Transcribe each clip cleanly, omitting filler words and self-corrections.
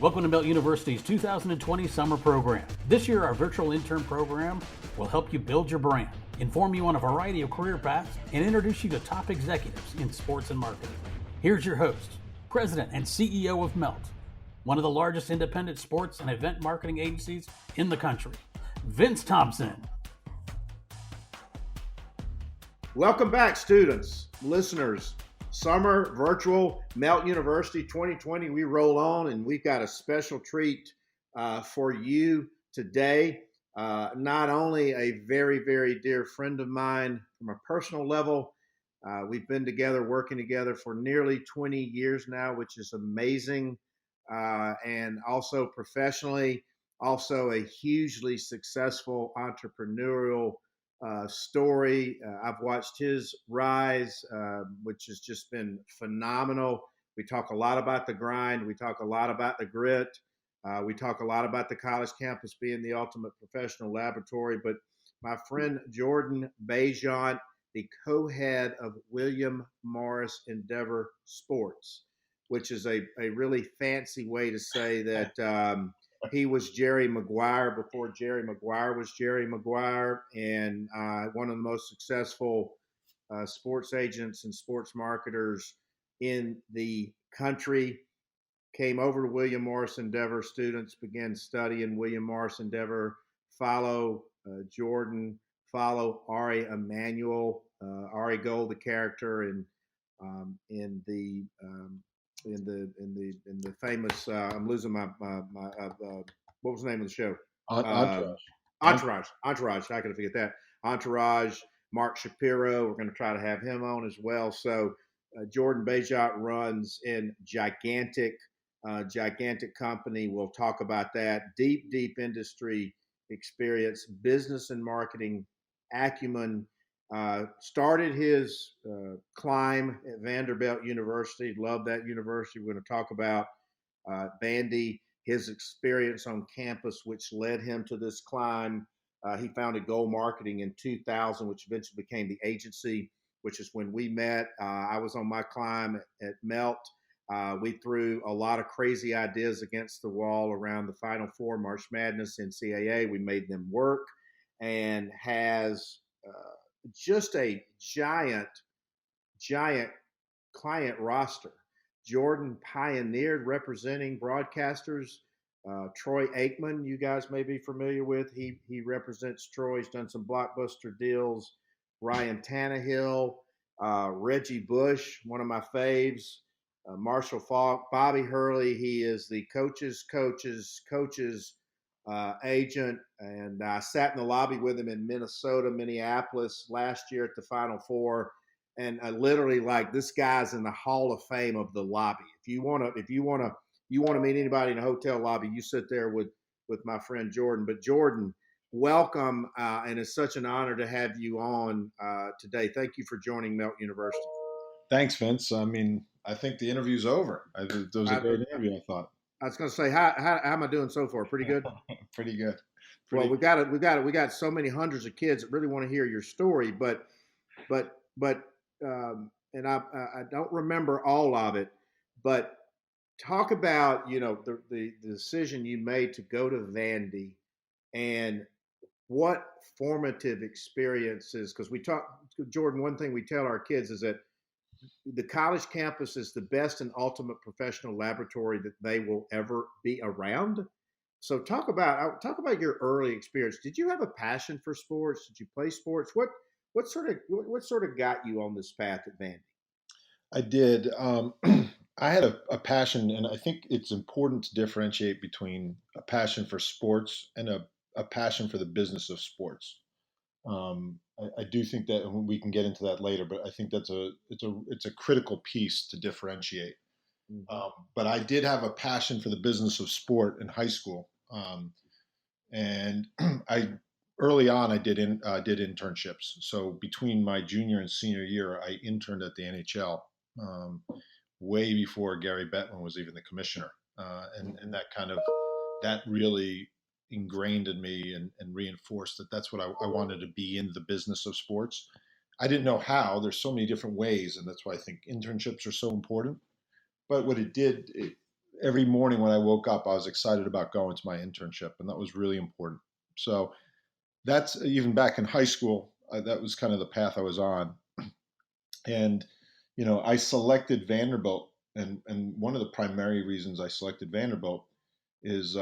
Welcome to Melt University's 2020 summer program. This year, our virtual intern program will help you build your brand, inform you on a variety of career paths, and introduce you to top executives in sports and marketing. Here's your host, President and CEO of Melt, one of the largest independent sports and event marketing agencies in the country, Vince Thompson. Welcome back, students, listeners. Summer Virtual Melt University 2020, we roll on, and we've got a special treat for you today. Not only a very, very dear friend of mine from a personal level, we've been together, working together for nearly 20 years now, which is amazing. And also professionally, also a hugely successful entrepreneurial story. I've watched his rise, which has just been phenomenal. We talk a lot about the grind. We talk a lot about the grit. We talk a lot about the college campus being the ultimate professional laboratory. But my friend Jordan Bazant, the co-head of William Morris Endeavor Sports, which is a really fancy way to say that he was Jerry Maguire before Jerry Maguire was Jerry Maguire, and one of the most successful sports agents and sports marketers in the country. Came over to William Morris Endeavor. Students began studying William Morris Endeavor. Follow Jordan. Follow Ari Emanuel. Ari Gold, the character in the famous I'm losing my what was the name of the show? Entourage. How can I forget that? Entourage. Mark Shapiro. We're going to try to have him on as well. So Jordan Bazant runs in gigantic company. We'll talk about that. Deep industry experience, business and marketing acumen. Started his climb at Vanderbilt University. Loved that university. We're going to talk about Vandy, his experience on campus, which led him to this climb. He founded Gold Marketing in 2000, which eventually became the agency, which is when we met. I was on my climb at Melt. We threw a lot of crazy ideas against the wall around the Final Four, March Madness, NCAA. We made them work, and has just a giant client roster. Jordan pioneered representing broadcasters. Troy Aikman, you guys may be familiar with. He represents Troy. He's done some blockbuster deals. Ryan Tannehill, Reggie Bush, one of my faves. Marshall Falk, Bobby Hurley. He is the coach's agent, and I sat in the lobby with him in Minneapolis last year at the Final Four, and I literally, like, this guy's in the Hall of Fame of the lobby. If you want to meet anybody in a hotel lobby, you sit there with my friend Jordan. But Jordan, welcome, and it's such an honor to have you on today. Thank you for joining Melt University. Thanks, Vince. I mean, I think the interview's over. It was a great interview, I thought. I was going to say, how am I doing so far? Pretty good. Pretty good. Well, we got so many hundreds of kids that really want to hear your story, but and I don't remember all of it, but talk about the decision you made to go to Vandy, and what formative experiences, because Jordan, one thing we tell our kids is that the college campus is the best and ultimate professional laboratory that they will ever be around. So talk about your early experience. Did you have a passion for sports? Did you play sports? What sort of got you on this path at Vandy? I did. I had a passion, and I think it's important to differentiate between a passion for sports and a passion for the business of sports. I do think that, and we can get into that later, but I think it's a critical piece to differentiate. But I did have a passion for the business of sport in high school, and early on I did internships. So between my junior and senior year, I interned at the NHL, way before Gary Bettman was even the commissioner, and that really ingrained in me and reinforced that that's what I wanted to be, in the business of sports. I didn't know how. There's so many different ways, and that's why I think internships are so important. But what it did, every morning when I woke up, I was excited about going to my internship, and that was really important. So that's even back in high school. That was kind of the path I was on, and I selected Vanderbilt, and one of the primary reasons I selected Vanderbilt is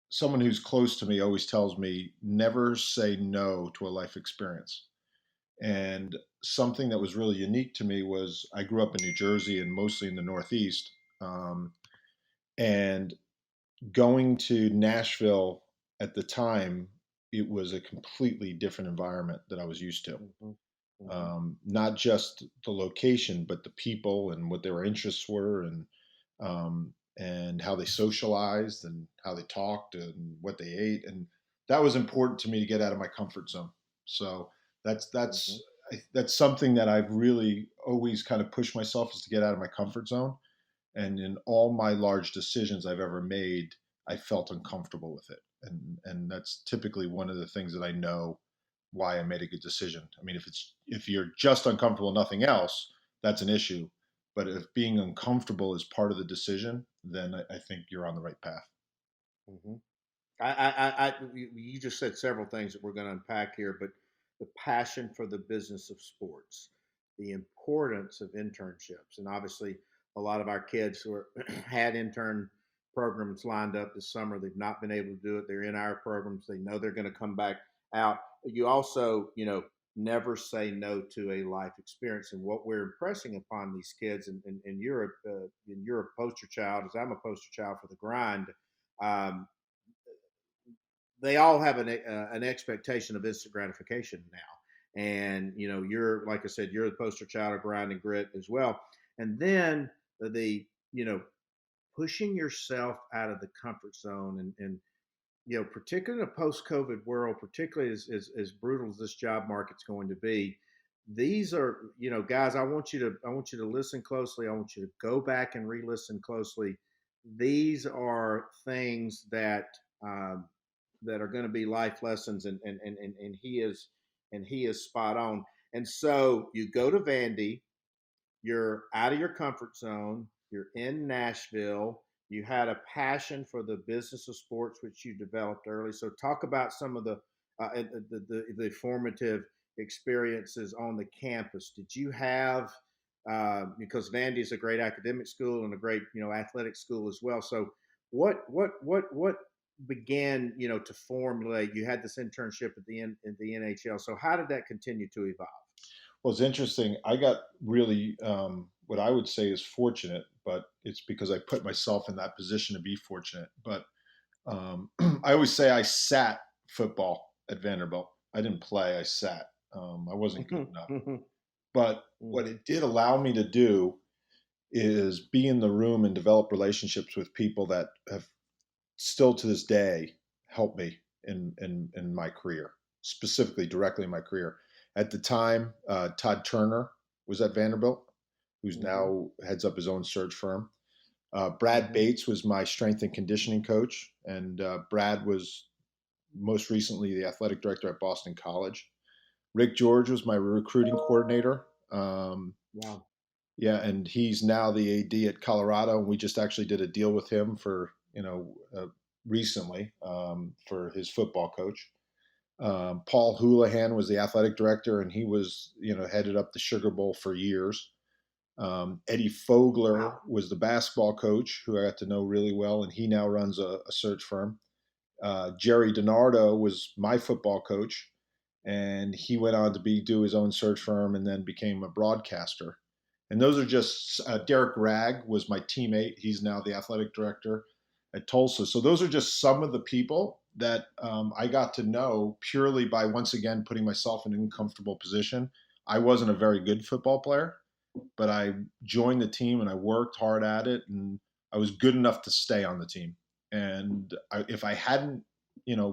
someone who's close to me always tells me never say no to a life experience. And something that was really unique to me was I grew up in New Jersey and mostly in the Northeast. Um, and going to Nashville at the time, it was a completely different environment that I was used to. Mm-hmm. Mm-hmm. Not just the location, but the people and what their interests were, and how they socialized and how they talked and what they ate, and that was important to me to get out of my comfort zone. So that's Mm-hmm. that's that's something that I've really always kind of pushed myself, is to get out of my comfort zone. And in all my large decisions I've ever made, I felt uncomfortable with it, and that's typically one of the things that I know why I made a good decision. I mean, if you're just uncomfortable, nothing else, that's an issue. But if being uncomfortable is part of the decision, then I think you're on the right path. Mm-hmm. You just said several things that we're going to unpack here, but the passion for the business of sports, the importance of internships, and obviously a lot of our kids who are, had intern programs lined up this summer, they've not been able to do it. They're in our programs. They know they're going to come back out. You also, never say no to a life experience. And what we're impressing upon these kids, and you're a poster child, as I'm a poster child for the grind. Um, they all have an expectation of instant gratification now, and you're, like I said, you're the poster child of grind and grit as well. And then the pushing yourself out of the comfort zone, and particularly in a post-COVID world, particularly as brutal as this job market's going to be. These are, guys, I want you to listen closely. I want you to go back and re-listen closely. These are things um, that are going to be life lessons, and he is spot on. And so you go to Vandy, you're out of your comfort zone, you're in Nashville, you had a passion for the business of sports, which you developed early. So talk about some of the formative experiences on the campus. Did you have, because Vandy is a great academic school and a great athletic school as well. So what began to formulate? You had this internship at the NHL. So how did that continue to evolve? Well, it's interesting. I got really, what I would say is fortunate, but it's because I put myself in that position to be fortunate. But I always say I sat football at Vanderbilt. I didn't play, I sat. I wasn't good enough. Mm-hmm. But what it did allow me to do is be in the room and develop relationships with people that have still to this day helped me in my career, specifically directly in my career. At the time, Todd Turner was at Vanderbilt, who's Mm-hmm. now heads up his own search firm. Brad Mm-hmm. Bates was my strength and conditioning coach, and Brad was most recently the athletic director at Boston College. Rick George was my recruiting coordinator. Wow. Yeah, and he's now the AD at Colorado, and we just actually did a deal with him for recently, for his football coach. Paul Houlihan was the athletic director, and he was headed up the Sugar Bowl for years. Eddie Fogler Wow. was the basketball coach, who I got to know really well, and he now runs a search firm. Jerry DiNardo was my football coach, and he went on to do his own search firm and then became a broadcaster. And those are just Derek Ragg was my teammate. He's now the athletic director at Tulsa. So those are just some of the people that I got to know purely by, once again, putting myself in an uncomfortable position. I wasn't a very good football player, but I joined the team and I worked hard at it, and I was good enough to stay on the team. And if I hadn't,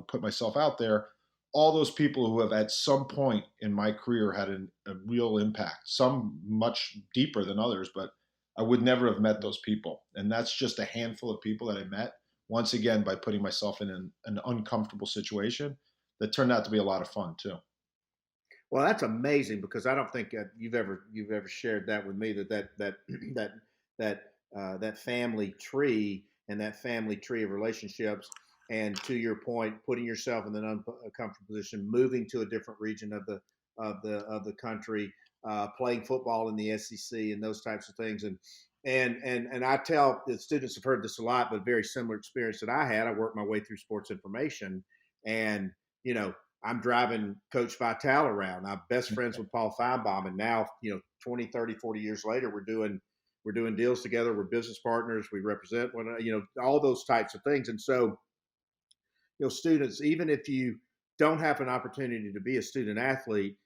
put myself out there, all those people who have at some point in my career had a real impact, some much deeper than others, but I would never have met those people. And that's just a handful of people that I met, once again, by putting myself in an uncomfortable situation that turned out to be a lot of fun too. Well, that's amazing, because I don't think you've ever shared that with me, that that that family tree and that family tree of relationships. And to your point, putting yourself in an uncomfortable position, moving to a different region of the country, playing football in the SEC, and those types of things. And I tell the students have heard this a lot, but very similar experience that I had. I worked my way through sports information, and you know, I'm driving Coach Vitale around. I'm best friends with Paul Feinbaum, and now 20, 30, 40 years later, we're doing deals together. We're business partners. We represent one, all those types of things. And so, students, even if you don't have an opportunity to be a student athlete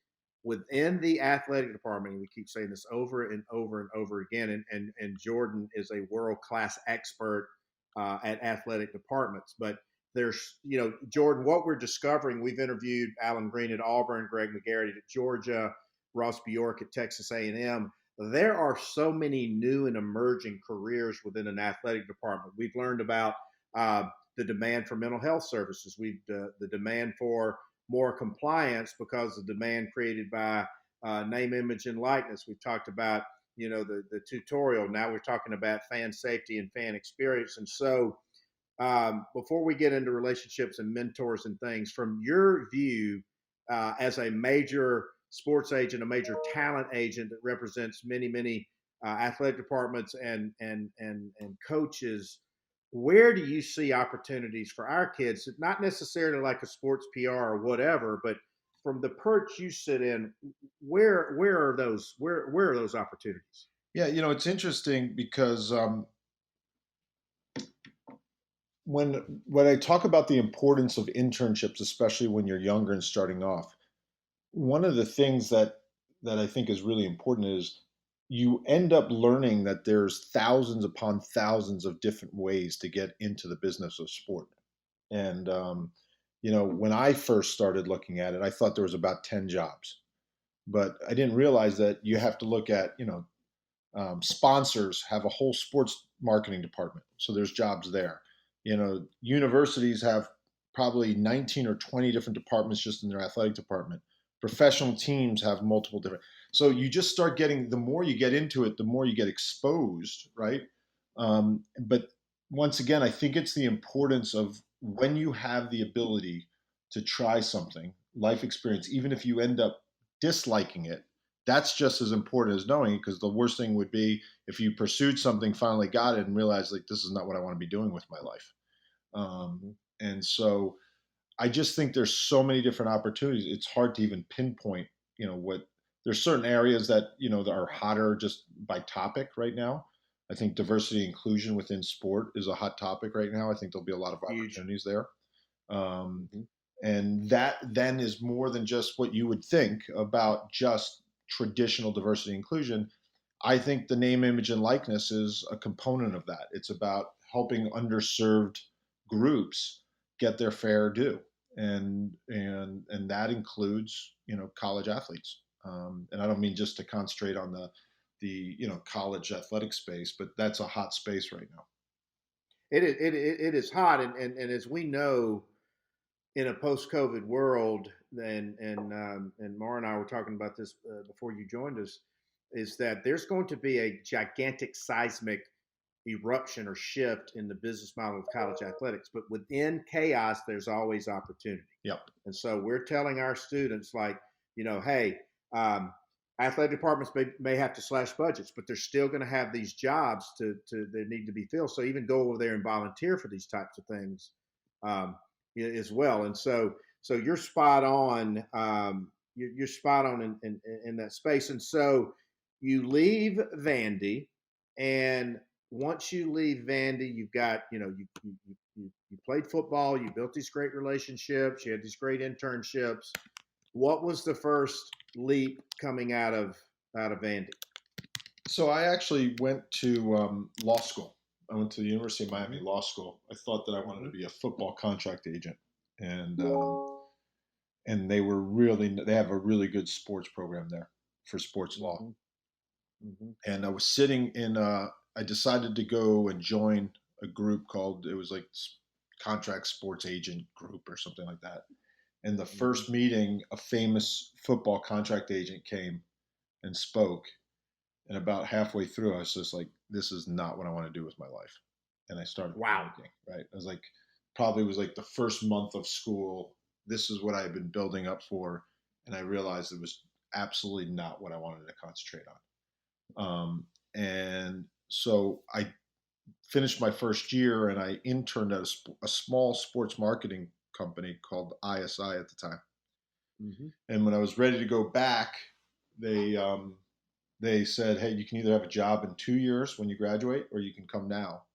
within the athletic department, and we keep saying this over and over and over again, and Jordan is a world-class expert at athletic departments, but there's, Jordan, what we're discovering, we've interviewed Alan Green at Auburn, Greg McGarity at Georgia, Ross Bjork at Texas A&M. There are so many new and emerging careers within an athletic department. We've learned about the demand for mental health services. The demand for more compliance because the demand created by name, image, and likeness. We've talked about the tutorial. Now we're talking about fan safety and fan experience. And so before we get into relationships and mentors and things, from your view as a major sports agent, a major talent agent that represents many athletic departments and coaches, where do you see opportunities for our kids? Not necessarily like a sports PR or whatever, but from the perch you sit in, where are those opportunities? Yeah, it's interesting because when I talk about the importance of internships, especially when you're younger and starting off, one of the things that I think is really important is you end up learning that there's thousands upon thousands of different ways to get into the business of sport. And when I first started looking at it, I thought there was about 10 jobs, but I didn't realize that you have to look at sponsors have a whole sports marketing department, so there's jobs there. Universities have probably 19 or 20 different departments just in their athletic department. Professional teams have multiple different. So you just start getting, the more you get into it, the more you get exposed, right? But once again, I think it's the importance of when you have the ability to try something, life experience, even if you end up disliking it, that's just as important as knowing it, because the worst thing would be if you pursued something, finally got it, and realized like this is not what I want to be doing with my life. And so I just think there's so many different opportunities. It's hard to even pinpoint, what there's certain areas that, that are hotter just by topic right now. I think diversity and inclusion within sport is a hot topic right now. I think there'll be a lot of opportunities there. And that then is more than just what you would think about just traditional diversity and inclusion. I think the name, image, and likeness is a component of that. It's about helping underserved groups get their fair due, and that includes college athletes. And I don't mean just to concentrate on the college athletic space, but that's a hot space right now. It is hot, and as we know, in a post-COVID world, and Mara and I were talking about this before you joined us, is that there's going to be a gigantic seismic eruption or shift in the business model of college athletics. But within chaos, there's always opportunity. Yep. And so we're telling our students, like, hey, athletic departments may have to slash budgets, but they're still going to have these jobs that need to be filled. So even go over there and volunteer for these types of things as well. And so you're spot on. You're spot on in that space. And so you leave Vandy, and once you leave Vandy, you've got, you played football, you built these great relationships, you had these great internships. What was the first leap coming out of Vandy? So I actually went to law school. I went to the University of Miami Law School. I thought that I wanted to be a football contract agent, and they have a really good sports program there for sports law. Mm-hmm. And I was sitting in I decided to go and join a group called, it was like Contract Sports Agent Group or something like that. And the first meeting, a famous football contract agent came and spoke. And about halfway through, I was just like, this is not what I want to do with my life. And I started Wow. panicking, right? I was like, probably was like the first month of school. This is what I had been building up for. And I realized it was absolutely not what I wanted to concentrate on. And so I finished my first year and I interned at a small sports marketing company called ISI at the time. Mm-hmm. And when I was ready to go back, they they said, "Hey, you can either have a job in 2 years when you graduate, or you can come now."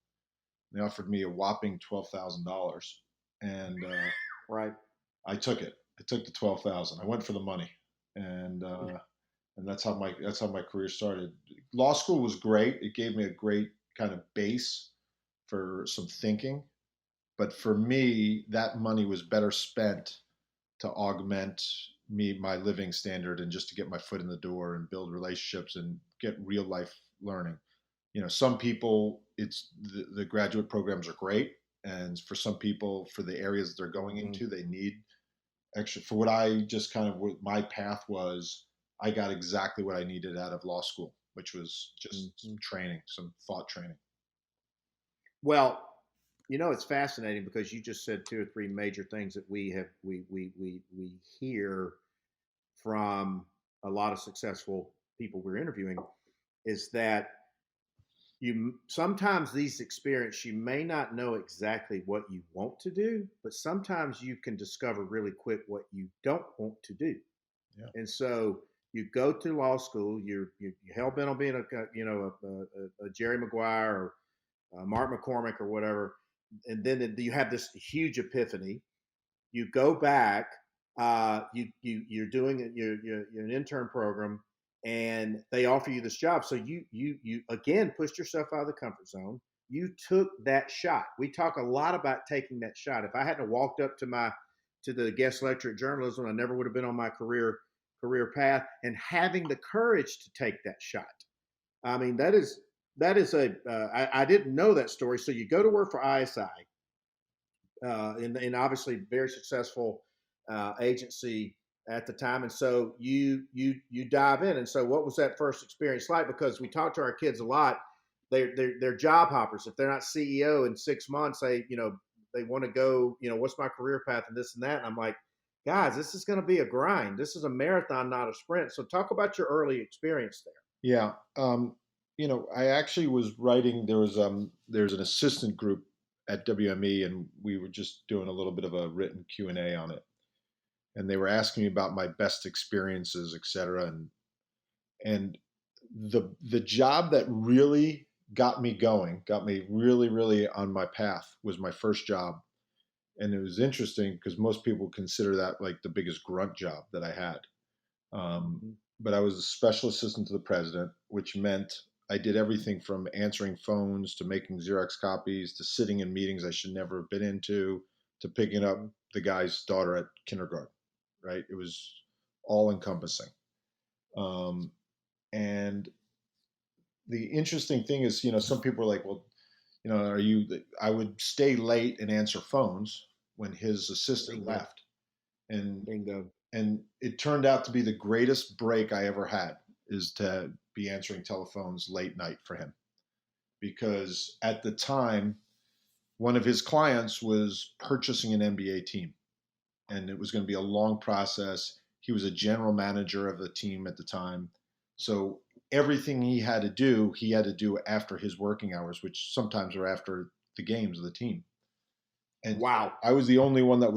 And they offered me a whopping $12,000, and Right. I took it. I took the 12,000. I went for the money, and that's how my career started. Law school was great. It gave me a great kind of base for some thinking, but for me, that money was better spent to augment my living standard and just to get my foot in the door and build relationships and get real life learning. Some people, it's the graduate programs are great, and for some people, for the areas that they're going Mm-hmm. into, they need extra. For what I just kind of what my path was, I got exactly what I needed out of law school, which was just Mm-hmm. some training, some thought training. Well, it's fascinating because you just said two or three major things that we hear from a lot of successful people we're interviewing is that you sometimes these experience you may not know exactly what you want to do, but sometimes you can discover really quick what you don't want to do. Yeah. And so you go to law school, you're hell bent on being a Jerry Maguire or Mark McCormick or whatever, and then you have this huge epiphany. You go back, you're doing you're an intern program, and they offer you this job. So you again pushed yourself out of the comfort zone. You took that shot. We talk a lot about taking that shot. If I hadn't walked up to the guest lecture at journalism, I never would have been on my career path. And having the courage to take that shot. I mean, that is I didn't know that story. So you go to work for ISI, and obviously very successful agency at the time. And so you dive in. And so what was that first experience like? Because we talk to our kids a lot. They're job hoppers. If they're not CEO in 6 months, they want to go. What's my career path and this and that. And I'm like, guys, this is going to be a grind. This is a marathon, not a sprint. So talk about your early experience there. Yeah. I actually was writing. There's an assistant group at WME, and we were just doing a little bit of a written Q&A on it. And they were asking me about my best experiences, et cetera. And the job that really got me going, got me really, really on my path was my first job. And it was interesting because most people consider that like the biggest grunt job that I had. Um, but I was a special assistant to the president, which meant I did everything from answering phones to making Xerox copies to sitting in meetings I should never have been into to picking up the guy's daughter at kindergarten, right? It was all encompassing. And the interesting thing is, some people are like, well, I would stay late and answer phones when his assistant Bingo. left. And Bingo. and it turned out to be the greatest break I ever had is to be answering telephones late night for him. Because at the time, one of his clients was purchasing an NBA team, and it was going to be a long process. He was a general manager of the team at the time. So everything he had to do after his working hours, which sometimes are after the games of the team. And Wow. I was the only one I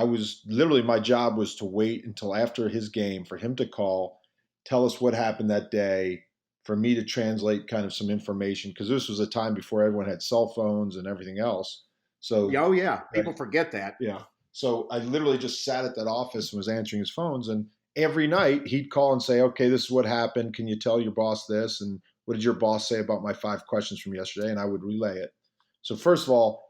was literally, my job was to wait until after his game for him to call, tell us what happened that day, for me to translate kind of some information, because this was a time before everyone had cell phones and everything else. So, Oh yeah, people right, forget that. yeah. So I literally just sat at that office and was answering his phones. And every night he'd call and say, okay, this is what happened. Can you tell your boss this? And what did your boss say about my 5 questions from yesterday? And I would relay it. So, first of all,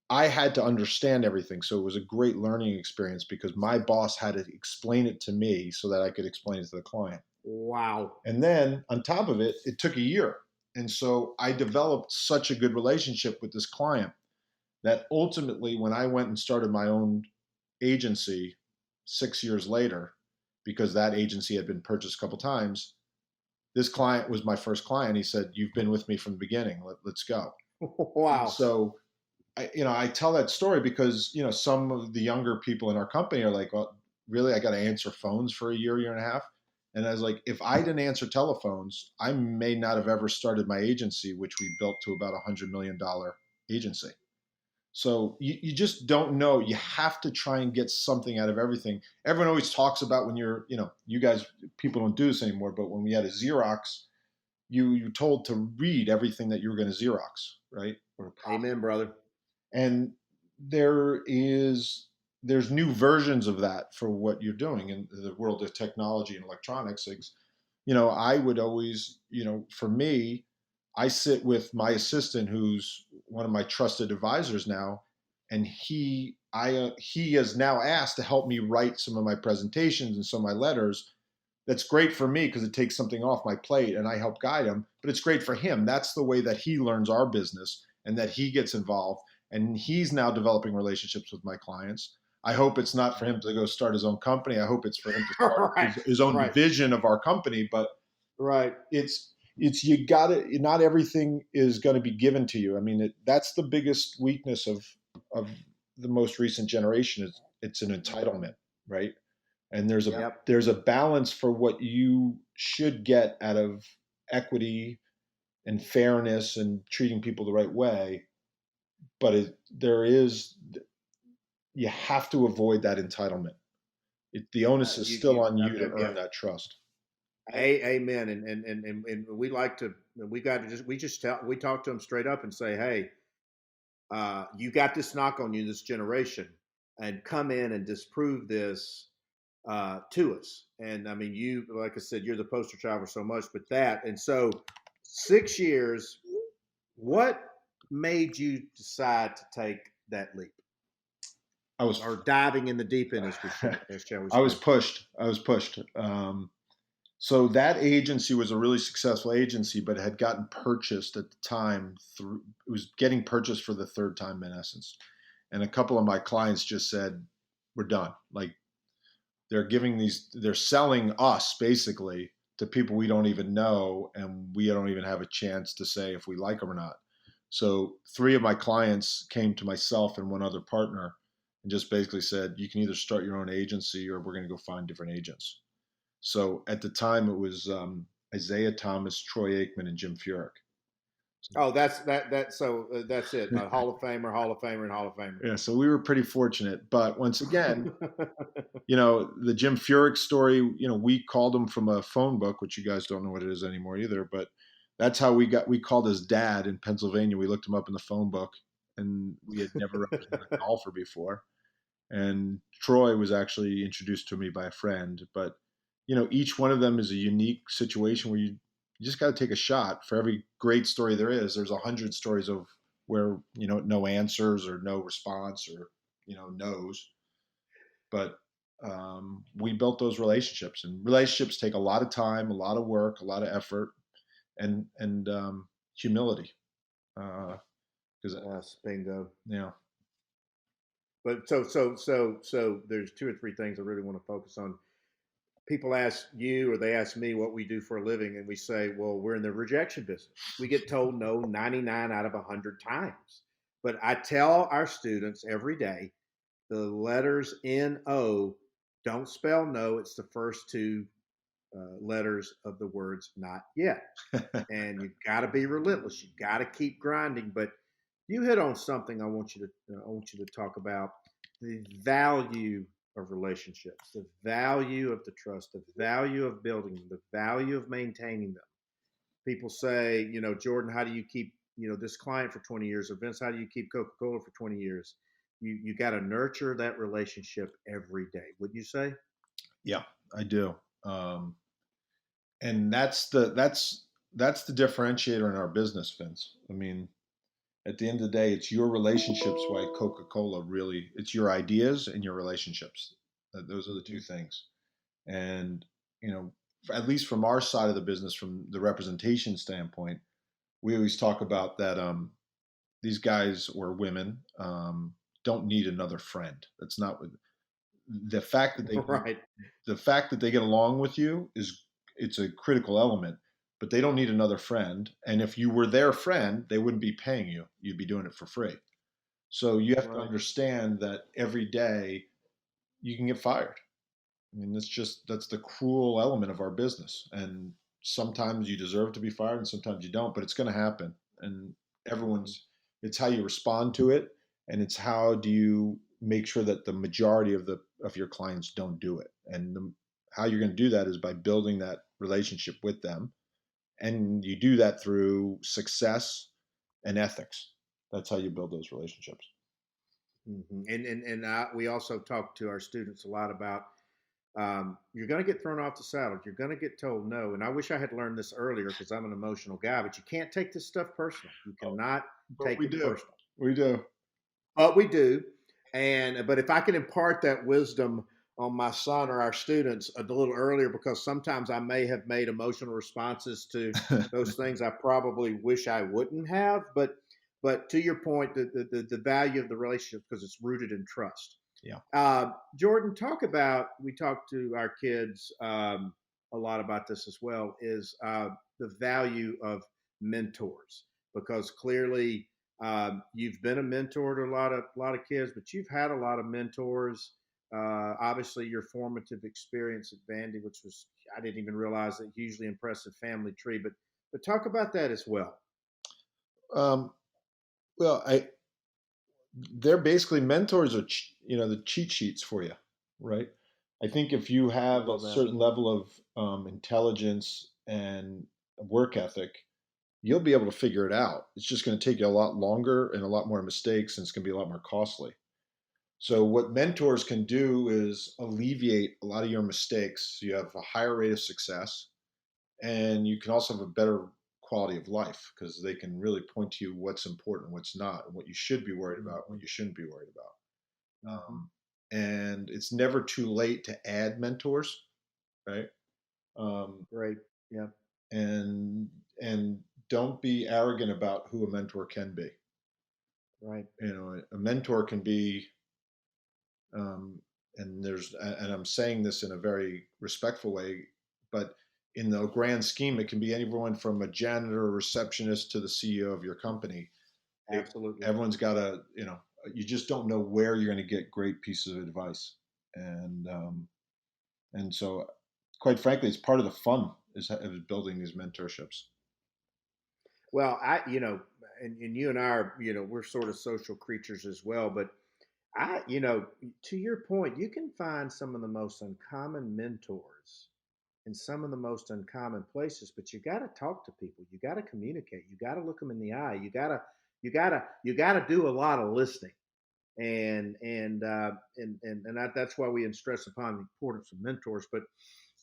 I had to understand everything. So it was a great learning experience because my boss had to explain it to me so that I could explain it to the client. Wow. And then on top of it, it took a year. And so I developed such a good relationship with this client that ultimately, when I went and started my own agency 6 years later, because that agency had been purchased a couple times, this client was my first client. He said, "You've been with me from the beginning. Let's go." And Wow. so I tell that story because, some of the younger people in our company are like, well, really, I got to answer phones for a year and a half. And I was like, if I didn't answer telephones, I may not have ever started my agency, which we built to about $100 million agency. So you just don't know. You have to try and get something out of everything. Everyone always talks about when you guys, people don't do this anymore, but when we had a Xerox, you were told to read everything that you were going to Xerox, right? Or copy. Amen, brother. And there's new versions of that for what you're doing in the world of technology and electronics. I would always, for me, I sit with my assistant, who's one of my trusted advisors now, and he has now asked to help me write some of my presentations and some of my letters. That's great for me because it takes something off my plate and I help guide him, but it's great for him. That's the way that he learns our business and that he gets involved. And he's now developing relationships with my clients. I hope it's not for him to go start his own company. I hope it's for him to start Right. his own Right. division of our company. But Right. it's you got to, not everything is going to be given to you. I mean, that's the biggest weakness of the most recent generation is it's an entitlement, right? And Yep. there's a balance for what you should get out of equity and fairness and treating people the right way, but you have to avoid that entitlement. The onus is still on you to earn that trust. Amen. And we like to, we talk to them straight up and say, hey, you got this knock on you, this generation, and come in and disprove this to us. And I mean, you, like I said, you're the poster child for so much, but that, and so 6 years, what made you decide to take that leap? Or diving in the deep end, shall we I was say? pushed. So that agency was a really successful agency, but it had gotten purchased at the time it was getting purchased for the third time in essence. And a couple of my clients just said, we're done. Like they're selling us basically to people we don't even know. And we don't even have a chance to say if we like them or not. So 3 of my clients came to myself and one other partner and just basically said, you can either start your own agency or we're going to go find different agents. So at the time, it was Isaiah Thomas, Troy Aikman, and Jim Furyk. Oh, that's it. A Hall of Famer, Hall of Famer, and Hall of Famer. Yeah, so we were pretty fortunate. But once again, the Jim Furyk story, we called him from a phone book, which you guys don't know what it is anymore either. But that's how we called his dad in Pennsylvania. We looked him up in the phone book, and we had never represented a golfer before. And Troy was actually introduced to me by a friend. But each one of them is a unique situation where you just got to take a shot. For every great story there's 100 stories of where no answers or no response or no's. But we built those relationships, and relationships take a lot of time, a lot of work, a lot of effort, and humility. Because Yes, bingo. yeah, But so there's 2 or 3 things I really want to focus on. People ask you or they ask me what we do for a living, and we say, well, we're in the rejection business. We get told no 99 out of 100 times. But I tell our students every day the letters NO don't spell no, it's the first 2 letters of the words not yet. And you've got to be relentless. You've got to keep grinding. But you hit on something I want you to talk about the value of relationships, the value of the trust, the value of building them, the value of maintaining them. People say, Jordan, how do you keep, this client for 20 years, or Vince, how do you keep Coca-Cola for 20 years? You got to nurture that relationship every day. Wouldn't you say? Yeah, I do. And that's the differentiator in our business, Vince. I mean, at the end of the day, it's your relationships why Coca-Cola really, it's your ideas and your relationships. Those are the 2 things. And, at least from our side of the business, from the representation standpoint, we always talk about that these guys or women don't need another friend. That's not what the fact that they Right. the fact that they get along with you it's a critical element. but they don't need another friend. And if you were their friend, they wouldn't be paying you. You'd be doing it for free. So you have to Right. understand that every day you can get fired. I mean, that's the cruel element of our business. And sometimes you deserve to be fired and sometimes you don't, but it's going to happen. And Mhm. everyone's, it's how you respond to it. And it's how do you make sure that the majority of your clients don't do it. And how you're going to do that is by building that relationship with them. And you do that through success and ethics. That's how you build those relationships. And we also talk to our students a lot about you're going to get thrown off the saddle. You're going to get told no. And I wish I had learned this earlier because I'm an emotional guy. But you can't take this stuff personal. You Oh, cannot but take we it do. personal. We do. But we do. And but if I can impart that wisdom on my son or our students a little earlier, because sometimes I may have made emotional responses to those things I probably wish I wouldn't have. But to your point, the value of the relationship because it's rooted in trust. Yeah. Jordan, we talk to our kids a lot about this as well, is the value of mentors. Because clearly you've been a mentor to a lot of kids, but you've had a lot of mentors. Obviously, your formative experience at Vandy, which was, I didn't even realize that hugely impressive family tree, but talk about that as well. Um, well, they're basically mentors are the cheat sheets for you, right? I think if you have a Love that. certain level of intelligence and work ethic, you'll be able to figure it out. It's just going to take you a lot longer and a lot more mistakes, and it's going to be a lot more costly. So what mentors can do is alleviate a lot of your mistakes. So you have a higher rate of success, and you can also have a better quality of life because they can really point to you what's important, what's not, and what you should be worried about, what Mm-hmm. you shouldn't be worried about. Mm-hmm. And it's never too late to add mentors, right? Um, Great. Yeah. and and don't be arrogant about who a mentor can be. Right. A mentor can be, um, and I'm saying this in a very respectful way, but in the grand scheme, it can be anyone from a janitor or receptionist to the CEO of your company. They, Absolutely. everyone's got you just don't know where you're going to get great pieces of advice. And so, quite frankly, it's part of the fun is building these mentorships. Well, and you and I are, we're sort of social creatures as well. But to your point, you can find some of the most uncommon mentors in some of the most uncommon places. But you got to talk to people. You got to communicate. You got to look them in the eye. You got to do a lot of listening. That's why we stress upon the importance of mentors. But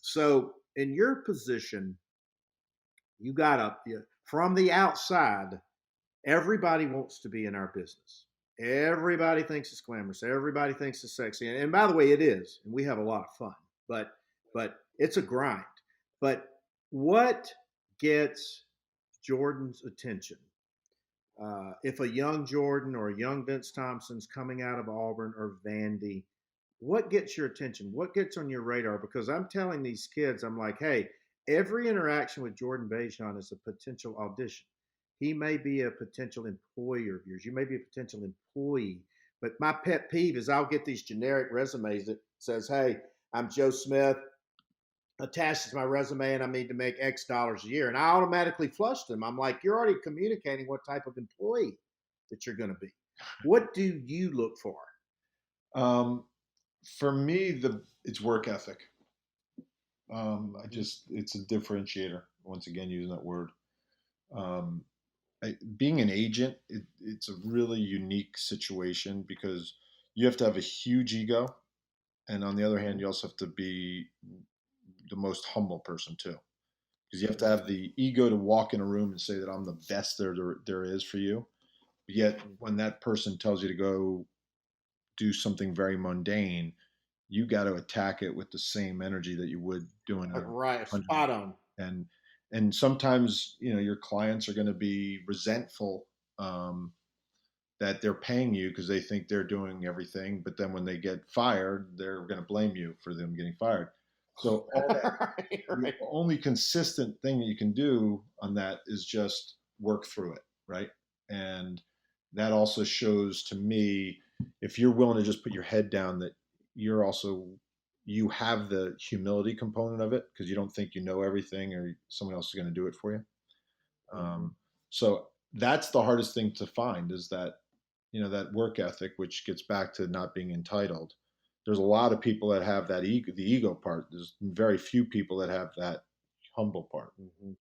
so in your position, you got to from the outside. Everybody wants to be in our business. Everybody thinks it's glamorous. Everybody thinks it's sexy. And by the way, it is. And we have a lot of fun. But it's a grind. But what gets Jordan's attention? If a young Jordan or a young Vince Thompson's coming out of Auburn or Vandy, what gets your attention? What gets on your radar? Because I'm telling these kids, I'm like, hey, every interaction with Jordan Bejan is a potential audition. He may be a potential employer of yours. You may be a potential employee. But my pet peeve is I'll get these generic resumes that says, hey, I'm Joe Smith, attached to my resume, and I need to make X dollars a year. And I automatically flush them. I'm like, you're already communicating what type of employee that you're going to be. What do you look for? Um, for me, it's work ethic. Mm-hmm. It's a differentiator. Once again, using that word. Um, Being an agent, it's a really unique situation because you have to have a huge ego, and on the other hand, Mm-hmm. you also have to be the most humble person too, because you have to Mm-hmm. have the ego to walk in a room and say that I'm the best there is for you. But yet, Mm-hmm. when that person tells you to go do something very mundane, you got to attack it with the same energy that you would doing a Right, hundred. spot on. And and sometimes your clients are going to be resentful, um, that they're paying you because they think they're doing everything, but then when they get fired, they're going to blame you for them getting fired. So all that, Right, the right. only consistent thing that you can do on that is just work through it, right? And that also shows to me, if you're willing to just put your head down, that you're also, you have the humility component of it because you don't think you know everything or someone else is going to do it for you. Mhm. Um, so that's the hardest thing to find, is that, that work ethic, which gets back to not being entitled. There's a lot of people that have that ego, the ego part. There's very few people that have that humble part. Mhm.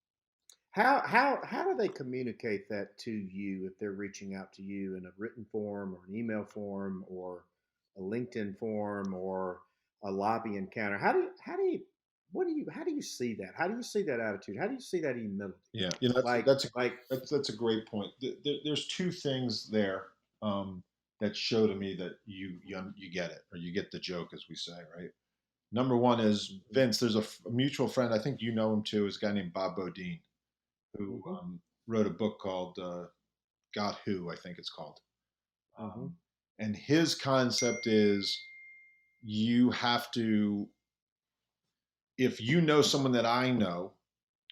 How do they communicate that to you if they're reaching out to you in a written form or an email form or a LinkedIn form or a lobby encounter? How do you see that? How do you see that attitude? How do you see that humility? Yeah, Like that's like that's a great point. There's two things there, that show to me that you get it, or you get the joke, as we say, right? Number one is Mhm, Vince. There's a mutual friend. I think you know him too. Is a guy named Bob Bodine, who mhm, wrote a book called "Got Who," I think it's called. mhm. And his concept is, you have to, if you know someone that I know,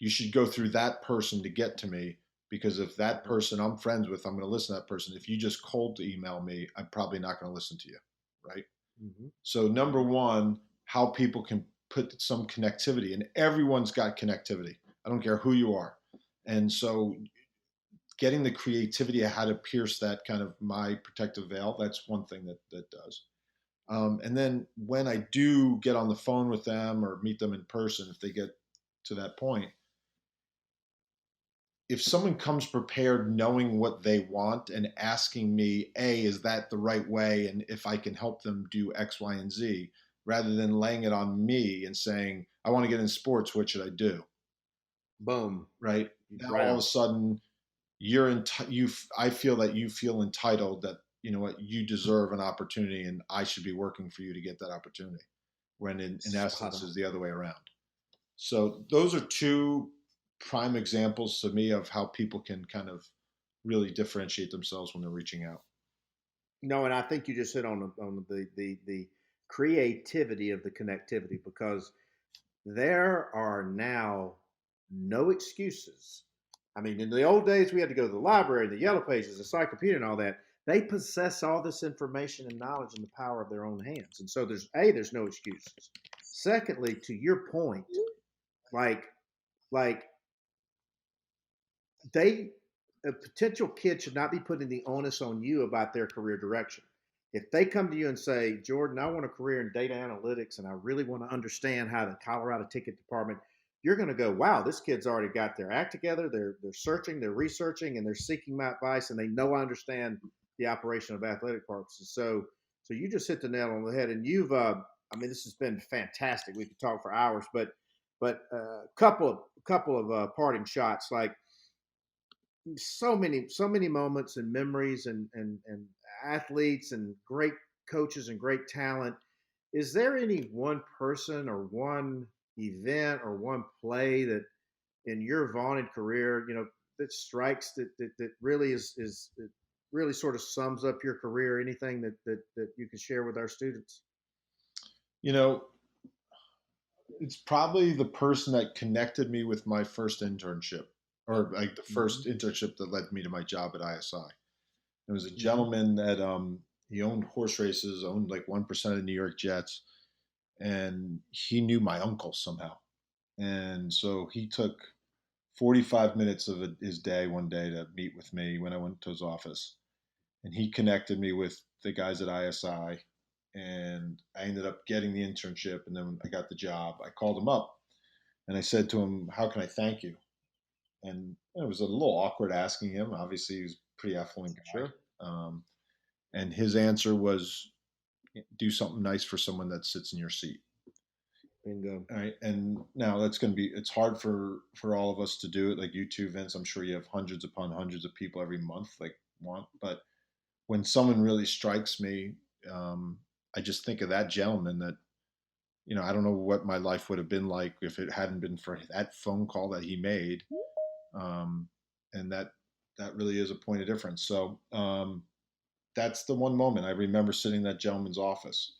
you should go through that person to get to me, because if that Mhm, person I'm friends with, I'm going to listen to that person. If you just cold to email me, I'm probably not going to listen to you, right? mhm, So number mhm. one, how people can put some connectivity, and everyone's got connectivity. I don't care who you are. And so getting the creativity of how to pierce that kind of my protective veil, that's one thing that does. And then when I do get on the phone with them or meet them in person, if they get to that point, if someone comes prepared knowing what they want and asking me, A, is that the right way? And if I can help them do X, Y, and Z, rather than laying it on me and saying, I want to get in sports, what should I do? Boom. Right. You Now right all of a on. sudden I feel that you feel entitled, that, you know what, you deserve an opportunity and I should be working for you to get that opportunity. When in Spot essence on. is the other way around. So those are two prime examples to me of how people can kind of really differentiate themselves when they're reaching out. No, and I think you just hit on the creativity of the connectivity because there are now no excuses. I mean, in the old days, we had to go to the library, the yellow pages, the encyclopedia, and all that. They possess all this information and knowledge in the power of their own hands. And so there's no excuses. Secondly, to your point, like like they a potential kid should not be putting the onus on you about their career direction. If they come to you and say, Jordan, I want a career in data analytics and I really want to understand how the Colorado ticket department, you're going to go, wow, this kid's already got their act together. They're searching, they're researching, and they're seeking my advice, and they know I understand the operation of athletic purposes. So you just hit the nail on the head, and I mean, this has been fantastic. We could talk for hours, but couple of parting shots, like so many moments and memories and athletes and great coaches and great talent. Is there any one person or one event or one play that in your vaunted career, that strikes that really is it really sort of sums up your career? Anything that you can share with our students? You know, it's probably the person that connected me with my first internship, or like the Mm-hmm. first internship that led me to my job at ISI. There was a Mm-hmm. gentleman that he owned horse races, owned like 1% of the New York Jets, and he knew my uncle somehow. And so he took 45 minutes of his day one day to meet with me when I went to his office. And he connected me with the guys at ISI. And I ended up getting the internship. And then I got the job. I called him up and I said to him, how can I thank you? And it was a little awkward asking him. Obviously, he was a pretty affluent guy. Sure. And his answer was, do something nice for someone that sits in your seat. Bingo. All right. And now it's hard for all of us to do it. Like you too, Vince. I'm sure you have hundreds upon hundreds of people every month like want. But when someone really strikes me, um, I just think of that gentleman that, I don't know what my life would have been like if it hadn't been for that phone call that he made. Um, and that really is a point of difference. So that's the one moment I remember sitting in that gentleman's office.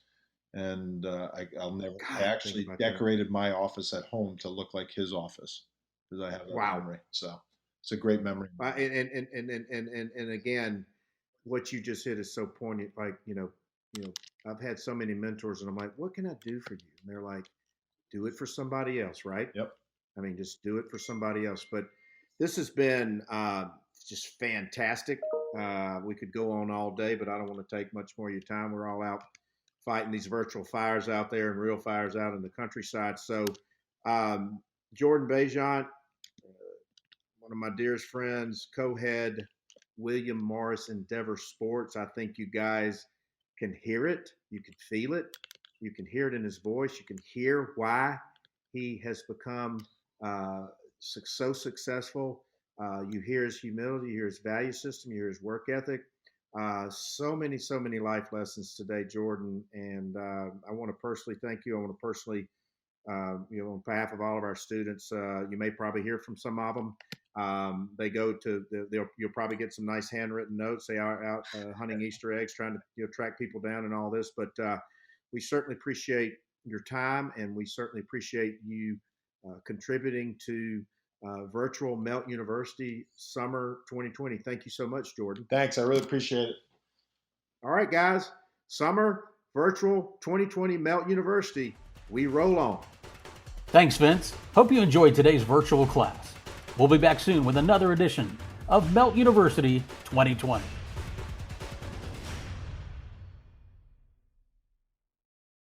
And I'll never. God, I I think actually about that. decorated my office at home to look like his office because I have that Wow. memory. So it's a great memory. And again, what you just hit is so poignant. Like, I've had so many mentors, and I'm like, what can I do for you? And they're like, do it for somebody else, right? Yep. I mean, just do it for somebody else. But this has been just fantastic. We could go on all day, but I don't want to take much more of your time. We're all out fighting these virtual fires out there and real fires out in the countryside. So, Jordan Bazant, one of my dearest friends, co-head William Morris Endeavor Sports. I think you guys can hear it. You can feel it. You can hear it in his voice. You can hear why he has become so successful. You hear his humility, you hear his value system, you hear his work ethic. So many life lessons today, Jordan. And I want to personally thank you. I want to personally, on behalf of all of our students, you may probably hear from some of them. They go to, you'll probably get some nice handwritten notes. They are out hunting Easter eggs, trying to track people down and all this. But we certainly appreciate your time, and we certainly appreciate you contributing to virtual Melt University Summer 2020. Thank you so much, Jordan. Thanks. I really appreciate it. All right, guys. Summer Virtual 2020 Melt University. We roll on. Thanks, Vince. Hope you enjoyed today's virtual class. We'll be back soon with another edition of Melt University 2020.